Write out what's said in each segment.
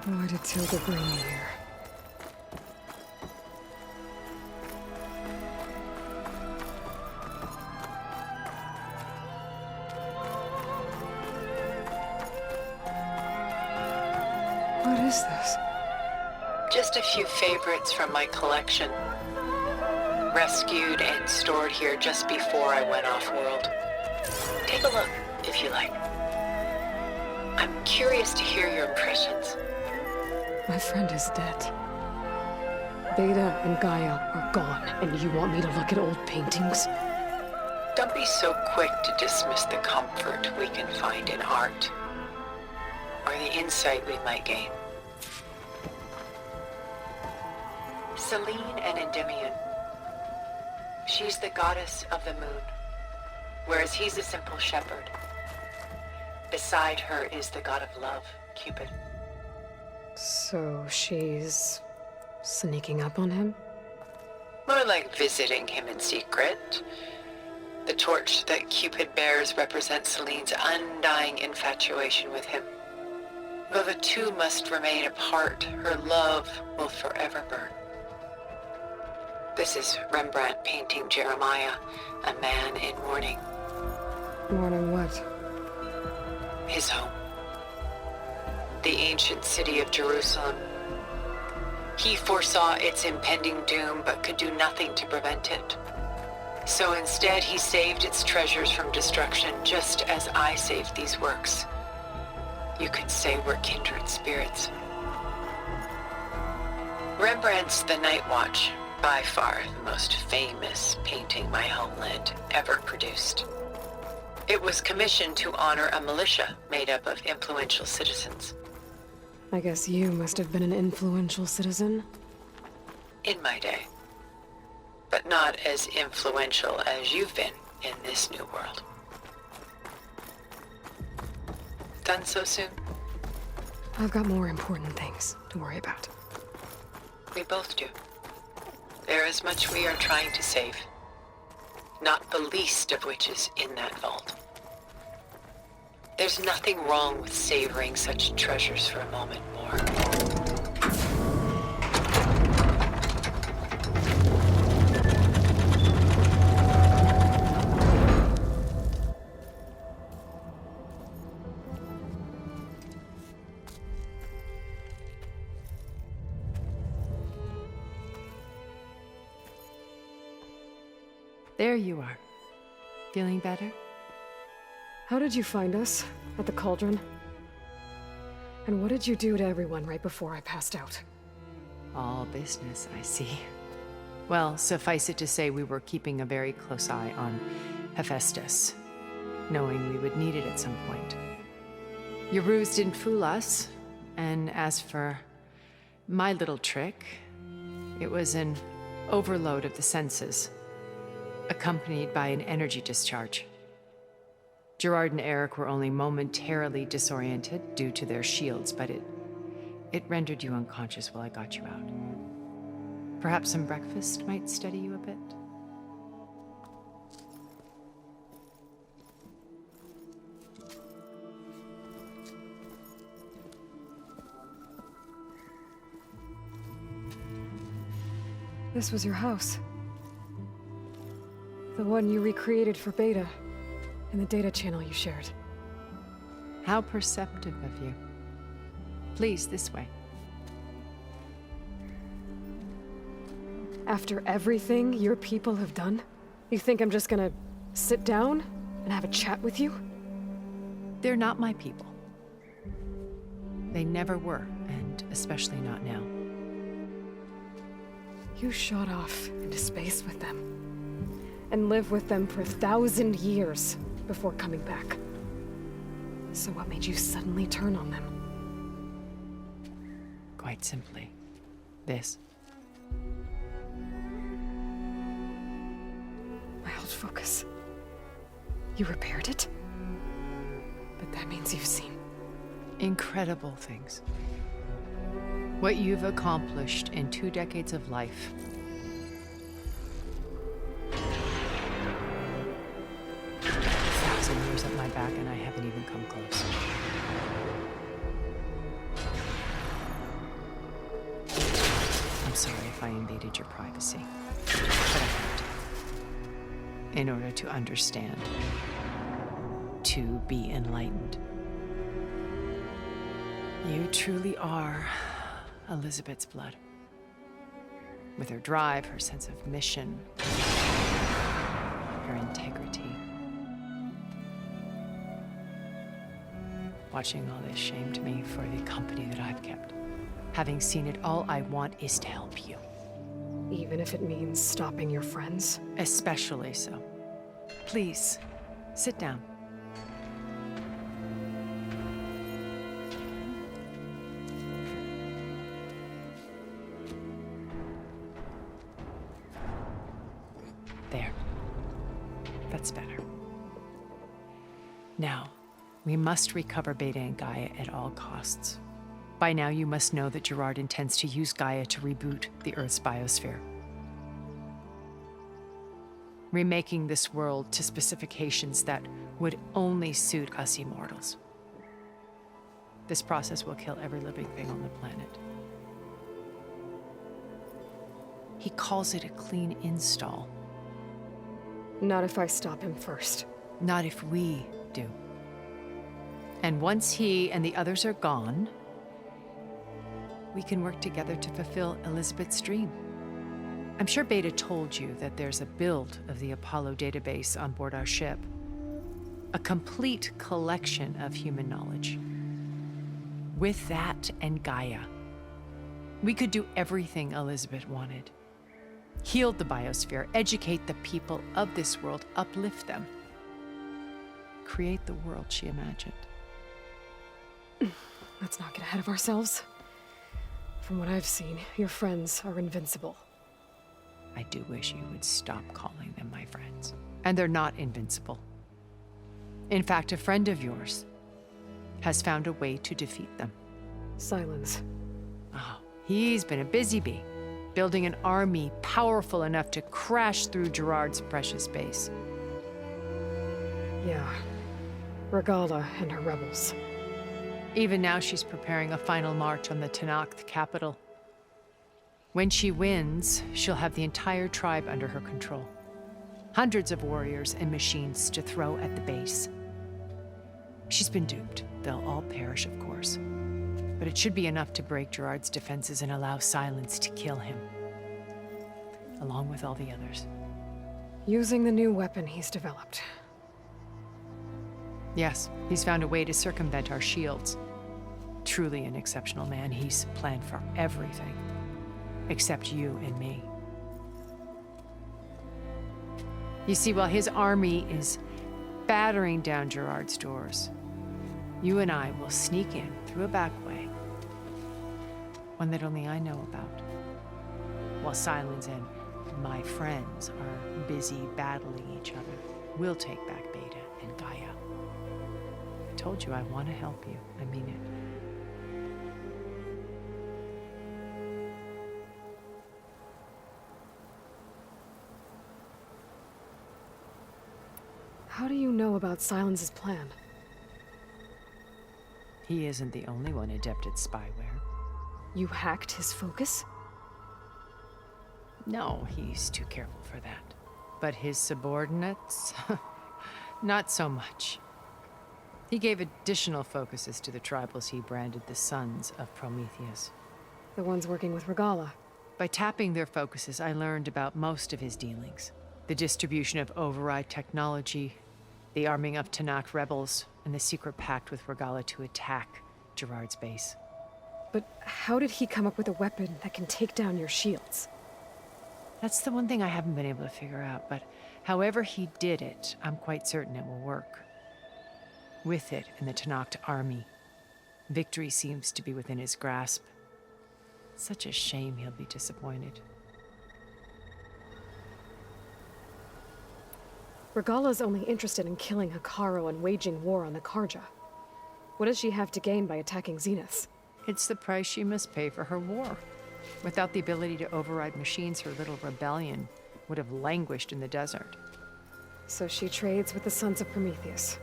Why did Tilda bring me here? What is this? Just a few favorites from my collection. Rescued and stored here just before I went off-world. Take a look, if you like. I'm curious to hear your impressions. My friend is dead. Beta and Gaia are gone, and you want me to look at old paintings? Don't be so quick to dismiss the comfort we can find in art, or the insight we might gain. Selene and Endymion. She's the goddess of the moon, whereas he's a simple shepherd. Beside her is the god of love, Cupid. So she's sneaking up on him? More like visiting him in secret. The torch that Cupid bears represents Selene's undying infatuation with him. Though the two must remain apart, her love will forever burn. This is Rembrandt painting Jeremiah, a man in mourning. Mourning what? His home. The ancient city of Jerusalem. He foresaw its impending doom, but could do nothing to prevent it. So instead, he saved its treasures from destruction, just as I saved these works. You could say we're kindred spirits. Rembrandt's The Night Watch, by far the most famous painting my homeland ever produced. It was commissioned to honor a militia made up of influential citizens. I guess you must have been an influential citizen. In my day. But not as influential as you've been in this new world. Done so soon? I've got more important things to worry about. We both do. There is much we are trying to save. Not the least of which is in that vault. There's nothing wrong with savoring such treasures for a moment more. There you are. Feeling better? How did you find us? At the cauldron? And what did you do to everyone right before I passed out? All business, I see. Well, suffice it to say we were keeping a very close eye on Hephaestus, knowing we would need it at some point. Your ruse didn't fool us, and as for my little trick, it was an overload of the senses, accompanied by an energy discharge. Gerard and Eric were only momentarily disoriented due to their shields, but it rendered you unconscious while I got you out. Perhaps some breakfast might steady you a bit? This was your house. The one you recreated for Beta, in the data channel you shared. How perceptive of you. Please, this way. After everything your people have done, you think I'm just gonna sit down and have a chat with you? They're not my people. They never were, and especially not now. You shot off into space with them, and lived with them for 1,000 years before coming back. So what made you suddenly turn on them? Quite simply, this. My old focus. You repaired it? But that means you've seen Incredible things. What you've accomplished in 2 decades of life. 1,000 years at my back and I haven't even come close. sorry if I invaded your privacy, but I had to. In order to understand, to be enlightened. You truly are Elizabeth's blood. With her drive, her sense of mission, her integrity. Watching all this shamed me for the company that I've kept. Having seen it, all I want is to help you. Even if it means stopping your friends? Especially so. Please, sit down. There. That's better. Now, we must recover Beta and Gaia at all costs. By now, you must know that Gerard intends to use Gaia to reboot the Earth's biosphere. Remaking this world to specifications that would only suit us immortals. This process will kill every living thing on the planet. He calls it a clean install. Not if I stop him first. Not if we do. And once he and the others are gone, we can work together to fulfill Elizabeth's dream. I'm sure Beta told you that there's a build of the Apollo database on board our ship. A complete collection of human knowledge. With that and Gaia, we could do everything Elizabeth wanted. Heal the biosphere, educate the people of this world, uplift them. Create the world she imagined. Let's not get ahead of ourselves. From what I've seen, your friends are invincible. I do wish you would stop calling them my friends. And they're not invincible. In fact, a friend of yours has found a way to defeat them. Silence. Oh, he's been a busy bee, building an army powerful enough to crash through Gerard's precious base. Yeah. Regala and her rebels. Even now, she's preparing a final march on the Tenakth capital. When she wins, she'll have the entire tribe under her control. Hundreds of warriors and machines to throw at the base. She's been duped. They'll all perish, of course. But it should be enough to break Gerard's defenses and allow Silence to kill him. Along with all the others. Using the new weapon he's developed. Yes, he's found a way to circumvent our shields. Truly an exceptional man. He's planned for everything. Except you and me. You see, while his army is battering down Gerard's doors, you and I will sneak in through a back way. One that only I know about. While Silence and my friends are busy battling each other, we'll take back Beta and Gaia. I told you I want to help you. I mean it. How do you know about Silence's plan? He isn't the only one adept at spyware. You hacked his focus? No, he's too careful for that. But his subordinates? Not so much. He gave additional focuses to the tribals he branded the Sons of Prometheus. The ones working with Regala. By tapping their focuses, I learned about most of his dealings. The distribution of override technology, the arming of Tenakth rebels, and the secret pact with Regala to attack Gerard's base. But how did he come up with a weapon that can take down your shields? That's the one thing I haven't been able to figure out, but however he did it, I'm quite certain it will work. With it and the Tenakth army, victory seems to be within his grasp. Such a shame he'll be disappointed. Regala's only interested in killing Hekarro and waging war on the Karja. What does she have to gain by attacking Zenith? It's the price she must pay for her war. Without the ability to override machines, her little rebellion would have languished in the desert. So she trades with the Sons of Prometheus.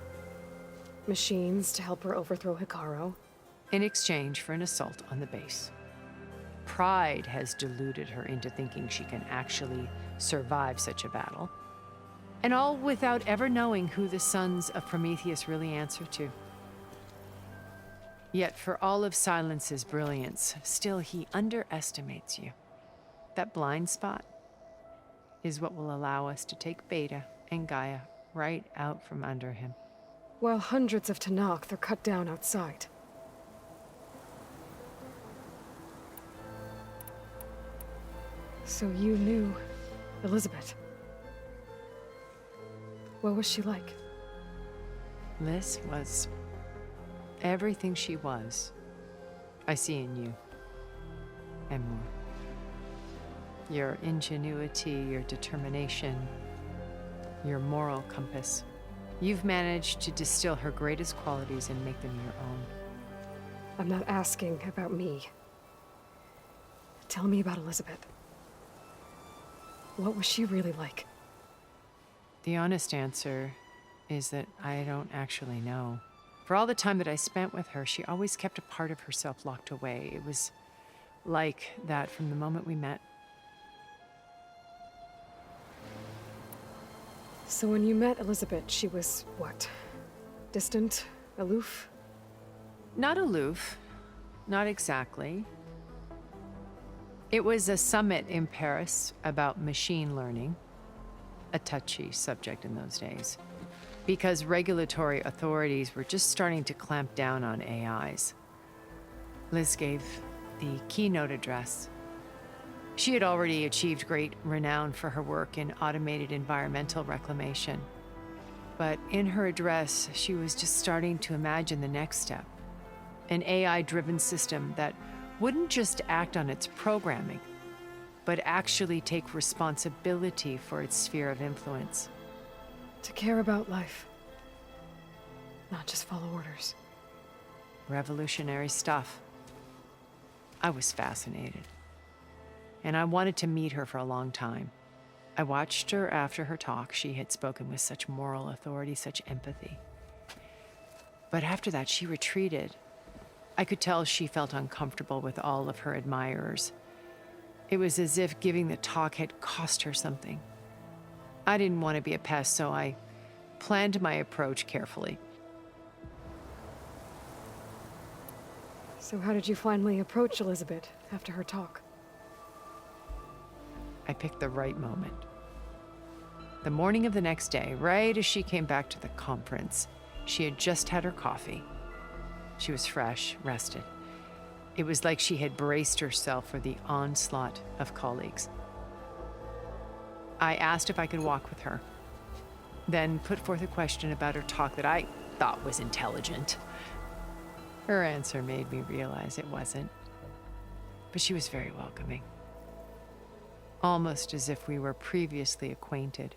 Machines to help her overthrow Hekarro. In exchange for an assault on the base. pride has deluded her into thinking she can actually survive such a battle. And all without ever knowing who the sons of Prometheus really answer to. Yet for all of Silence's brilliance, still he underestimates you. That blind spot is what will allow us to take Beta and Gaia right out from under him. While hundreds of Tanakh are cut down outside. So you knew Elizabeth. What was she like? Liz was everything she was. I see in you. And more. Your ingenuity, your determination, your moral compass. You've managed to distill her greatest qualities and make them your own. I'm not asking about me. Tell me about Elizabeth. What was she really like? The honest answer is that I don't actually know. For all the time that I spent with her, she always kept a part of herself locked away. It was like that from the moment we met. So when you met Elizabeth, she was what? Distant? Aloof? Not aloof. Not exactly. It was a summit in Paris about machine learning, a touchy subject in those days, because regulatory authorities were just starting to clamp down on AIs. Liz gave the keynote address. She had already achieved great renown for her work in automated environmental reclamation. But in her address, she was just starting to imagine the next step, an AI-driven system that wouldn't just act on its programming, but actually take responsibility for its sphere of influence. To care about life. Not just follow orders. Revolutionary stuff. I was fascinated. And I wanted to meet her for a long time. I watched her after her talk. She had spoken with such moral authority, such empathy. But after that, she retreated. I could tell she felt uncomfortable with all of her admirers. It was as if giving the talk had cost her something. I didn't want to be a pest, so I planned my approach carefully. So how did you finally approach Elizabeth after her talk? I picked the right moment. The morning of the next day, right as she came back to the conference, she had just had her coffee. She was fresh, rested. It was like she had braced herself for the onslaught of colleagues. I asked if I could walk with her, then put forth a question about her talk that I thought was intelligent. Her answer made me realize it wasn't, but she was very welcoming. Almost as if we were previously acquainted.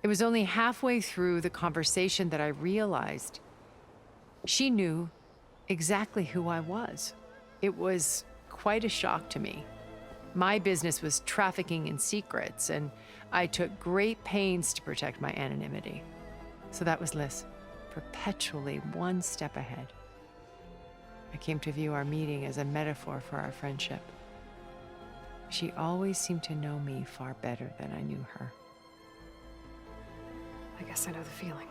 It was only halfway through the conversation that I realized she knew exactly who I was. It was quite a shock to me. My business was trafficking in secrets, and I took great pains to protect my anonymity. So that was Liz, perpetually one step ahead. I came to view our meeting as a metaphor for our friendship. She always seemed to know me far better than I knew her. I guess I know the feeling.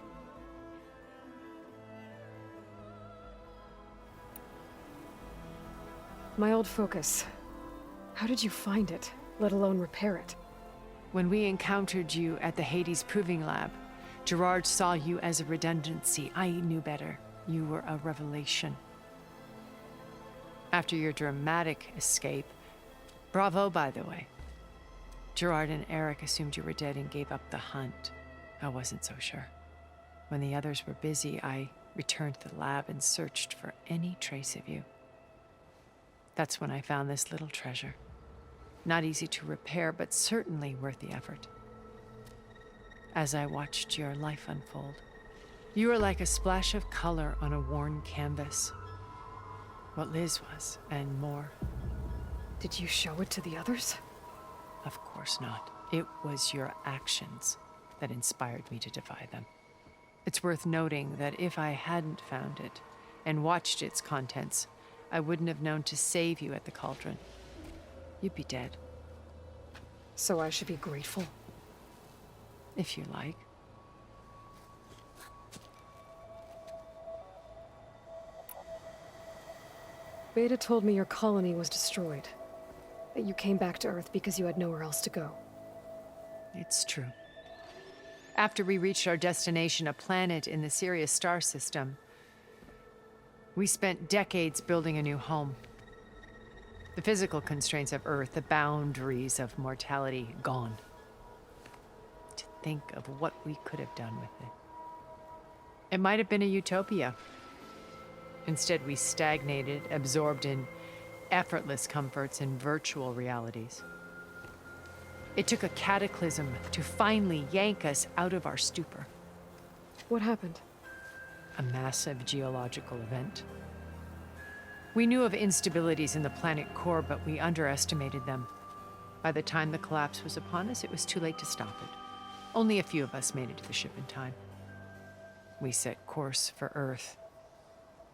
My old focus. How did you find it, let alone repair it? When we encountered you at the Hades Proving Lab, Gerard saw you as a redundancy. I knew better. You were a revelation. After your dramatic escape, bravo, by the way. Gerard and Eric assumed you were dead and gave up the hunt. I wasn't so sure. When the others were busy, I returned to the lab and searched for any trace of you. That's when I found this little treasure. Not easy to repair, but certainly worth the effort. As I watched your life unfold, you were like a splash of color on a worn canvas. What Liz was, and more. Did you show it to the others? Of course not. It was your actions that inspired me to defy them. It's worth noting that if I hadn't found it and watched its contents, I wouldn't have known to save you at the cauldron. you'd be dead, So I should be grateful? if you like. Beta told me your colony was destroyed. That you came back to Earth because you had nowhere else to go. It's true. After we reached our destination, a planet in the Sirius star system, we spent decades building a new home. The physical constraints of Earth, the boundaries of mortality, gone. To think of what we could have done with it. It might have been a utopia. Instead, we stagnated, absorbed in effortless comforts and virtual realities. It took a cataclysm to finally yank us out of our stupor. What happened? A massive geological event. We knew of instabilities in the planet core, but we underestimated them. By the time the collapse was upon us, it was too late to stop it. Only a few of us made it to the ship in time. We set course for Earth,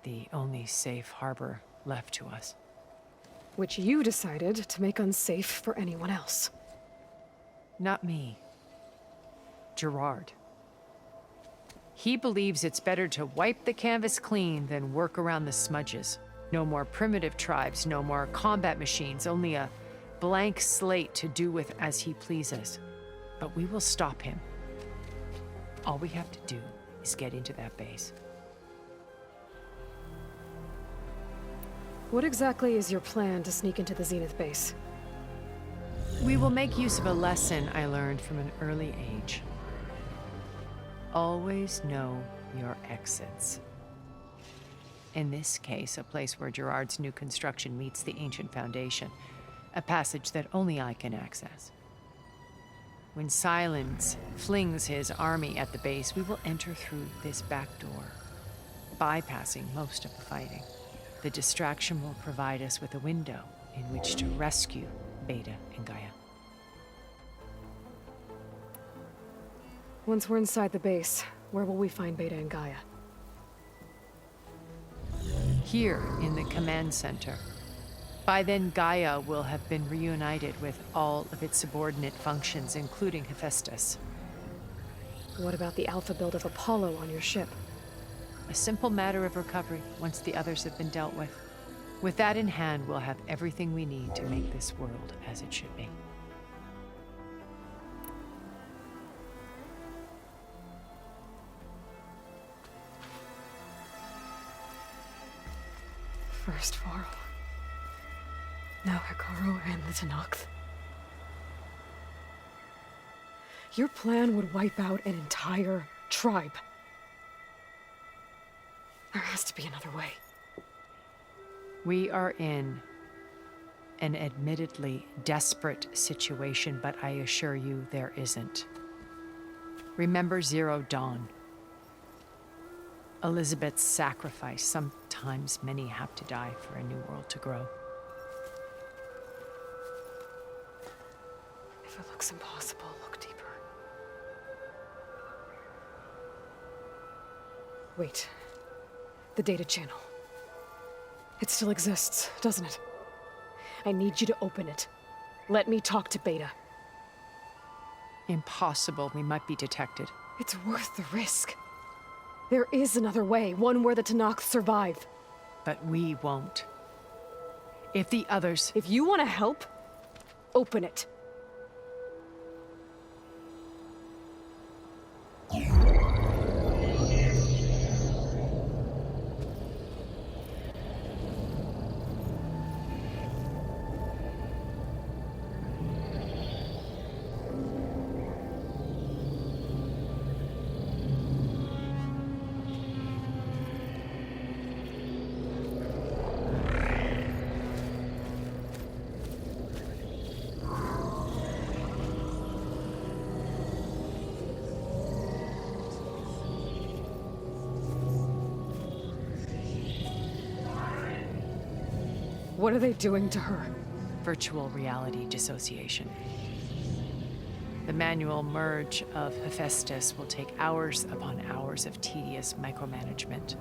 the only safe harbor left to us. Which you decided to make unsafe for anyone else. Not me. Gerard. He believes it's better to wipe the canvas clean than work around the smudges. No more primitive tribes, no more combat machines, only a blank slate to do with as he pleases. But we will stop him. All we have to do is get into that base. What exactly is your plan to sneak into the Zenith base? We will make use of a lesson I learned from an early age. Always know your exits. In this case, a place where Gerard's new construction meets the ancient foundation, a passage that only I can access. When Silence flings his army at the base, we will enter through this back door, bypassing most of the fighting. The distraction will provide us with a window in which to rescue Beta and Gaia. Once we're inside the base, where will we find Beta and Gaia? Here in the command center. By then, Gaia will have been reunited with all of its subordinate functions, including Hephaestus. What about the alpha build of Apollo on your ship? A simple matter of recovery once the others have been dealt with. With that in hand, we'll have everything we need to make this world as it should be. First Varl. Now Hikaru and the Tenakth. Your plan would wipe out an entire tribe. There has to be another way. We are in an admittedly desperate situation, but I assure you there isn't. Remember Zero Dawn. Elizabeth's sacrifice. Sometimes many have to die for a new world to grow. If it looks impossible, look deeper. Wait. The data channel. It still exists, doesn't it? I need you to open it. Let me talk to Beta. Impossible. We might be detected. It's worth the risk. There is another way, one where the Tenakth survive. But we won't. If the others... If you want to help, open it. What are they doing to her? Virtual reality dissociation. The manual merge of Hephaestus will take hours upon hours of tedious micromanagement.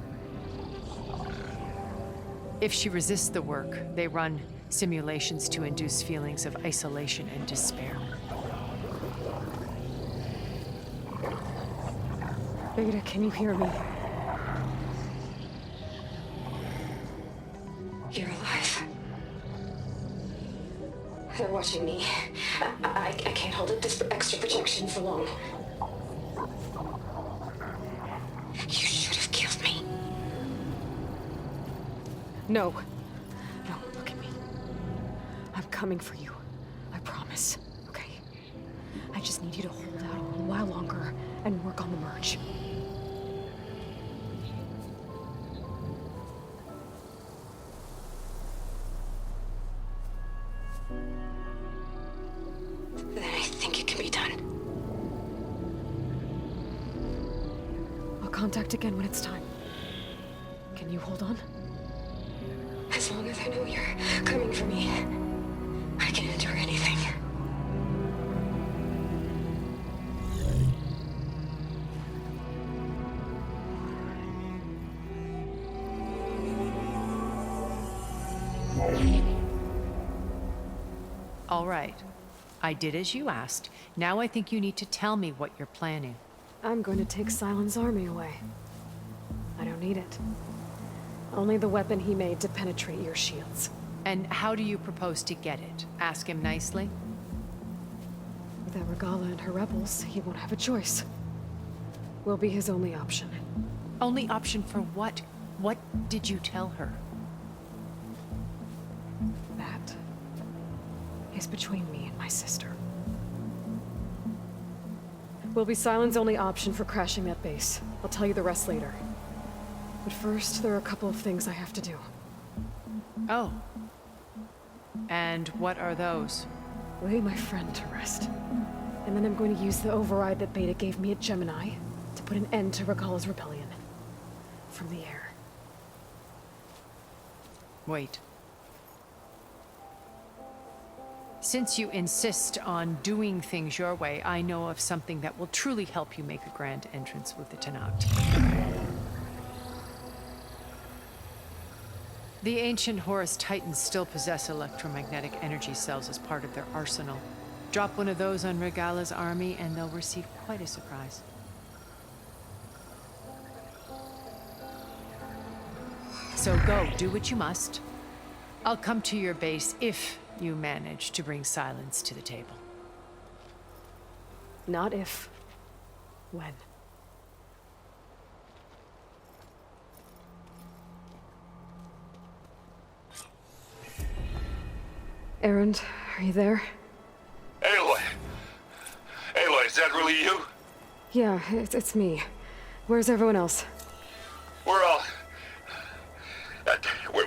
If she resists the work, they run Simulations to induce feelings of isolation and despair. Beta, can you hear me? You're alive. They're watching me. I can't hold up this extra projection for long. You should have killed me. No. No, look at me. I'm coming for you. I promise, okay? I just need you to hold out a little while longer and work on the merge. Then I think it can be done. I'll contact again when it's time. Can you hold on? As long as I know you're coming for me, I can endure anything. All right. I did as you asked. Now I think you need to tell me what you're planning. I'm going to take Silent's army away. I don't need it. Only the weapon he made to penetrate your shields. And how do you propose to get it? Ask him nicely? Without Regala and her rebels, he won't have a choice. We'll be his only option. Only option for what? What did you tell her? That is between me and my sister. Will be Silent's only option for crashing that base. I'll tell you the rest later. But first, there are a couple of things I have to do. Oh. And what are those? Lay my friend to rest. And then I'm going to use the override that Beta gave me at Gemini to put an end to Regala's rebellion. From the air. Wait. Since you insist on doing things your way, I know of something that will truly help you make a grand entrance with the Tenakth. The ancient Horus Titans still possess electromagnetic energy cells as part of their arsenal. Drop one of those on Regala's army and they'll receive quite a surprise. So go, do what you must. I'll come to your base if you manage to bring Silence to the table. Not if. When. Erend, are you there? Aloy! Aloy, is that really you? Yeah, it's me. Where's everyone else? We're all...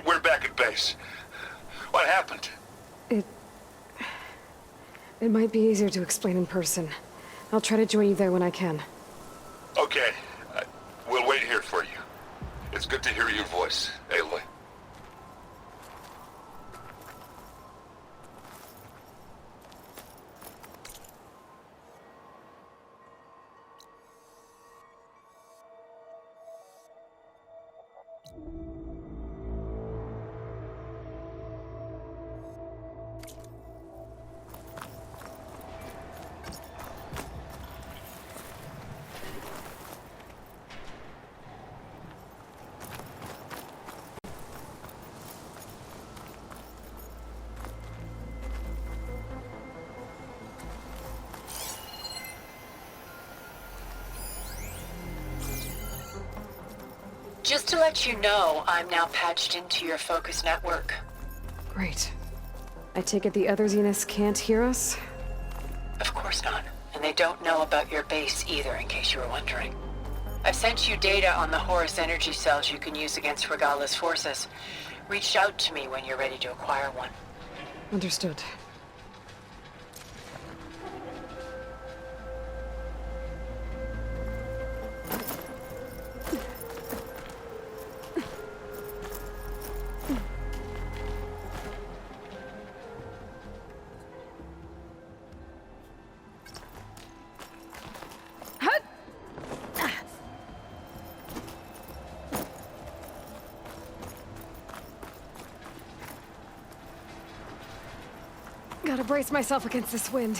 We're back at base. What happened? It might be easier to explain in person. I'll try to join you there when I can. Okay. We'll wait here for you. It's good to hear your voice, Aloy. Just to let you know, I'm now patched into your focus network. Great. I take it the other Zeniths can't hear us? Of course not. And they don't know about your base either, in case you were wondering. I've sent you data on the Horus energy cells you can use against Regala's forces. Reach out to me when you're ready to acquire one. Understood. Gotta brace myself against this wind.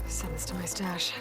Send this to my stash.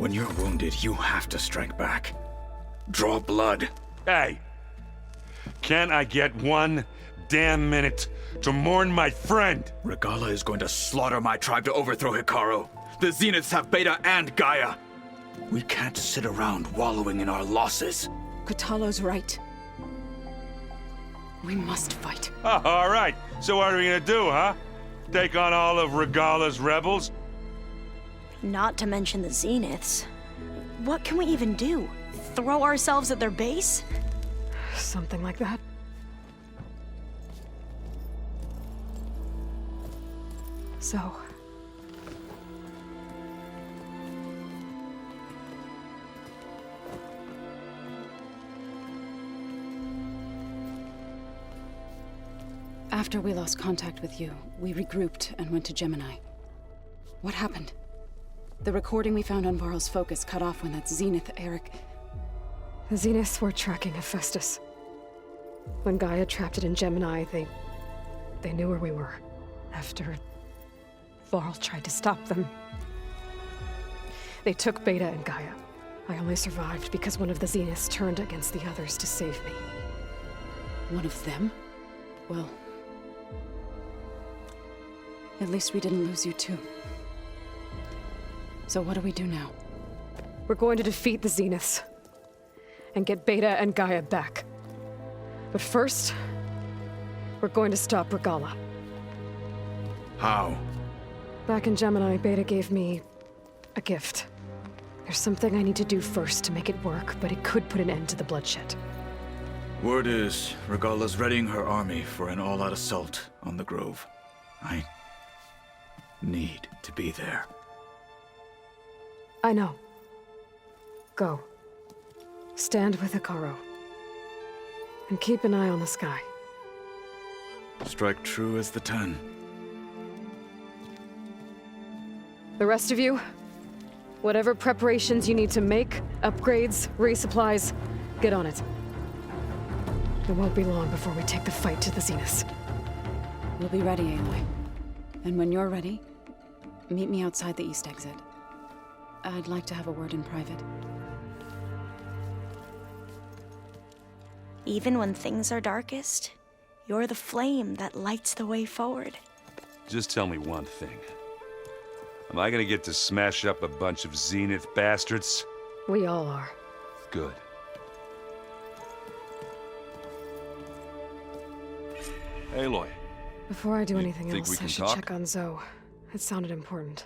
When you're wounded, you have to strike back. Draw blood. Hey! Can't I get one damn minute to mourn my friend? Regala is going to slaughter my tribe to overthrow Hikaru. The Zeniths have Beta and Gaia. We can't sit around wallowing in our losses. Kotallo's right. We must fight. Oh, all right. So what are we gonna do, huh? Take on all of Regala's rebels? Not to mention the Zeniths. What can we even do? Throw ourselves at their base? Something like that. So... After we lost contact with you, we regrouped and went to Gemini. What happened? The recording we found on Varl's focus cut off when that Zenith, Eric... The Zeniths were tracking Hephaestus. When Gaia trapped it in Gemini, they knew where we were. After Varl tried to stop them. They took Beta and Gaia. I only survived because one of the Zeniths turned against the others to save me. One of them? Well... at least we didn't lose you too. So what do we do now? We're going to defeat the Zeniths. And get Beta and Gaia back. But first, we're going to stop Regala. How? Back in Gemini, Beta gave me a gift. There's something I need to do first to make it work, but it could put an end to the bloodshed. Word is, Regala's readying her army for an all-out assault on the Grove. I need to be there. I know. Go. Stand with Hikaru. And keep an eye on the sky. Strike true as the 10. The rest of you, whatever preparations you need to make, upgrades, resupplies, get on it. It won't be long before we take the fight to the Zeniths. We'll be ready, Aloy. And when you're ready, meet me outside the east exit. I'd like to have a word in private. Even when things are darkest, you're the flame that lights the way forward. Just tell me one thing. Am I gonna get to smash up a bunch of Zenith bastards? We all are. Good. Aloy. Before I do anything think we else, I can should talk? check on Zoe. It sounded important.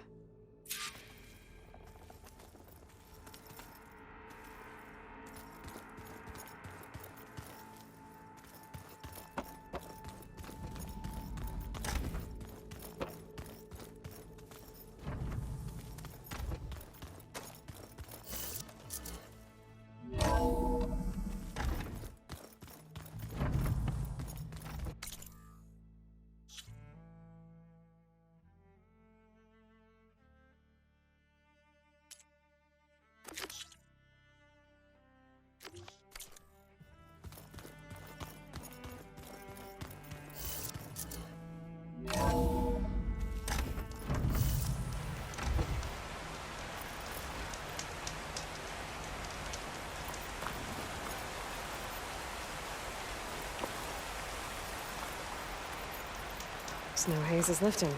Snow haze is lifting.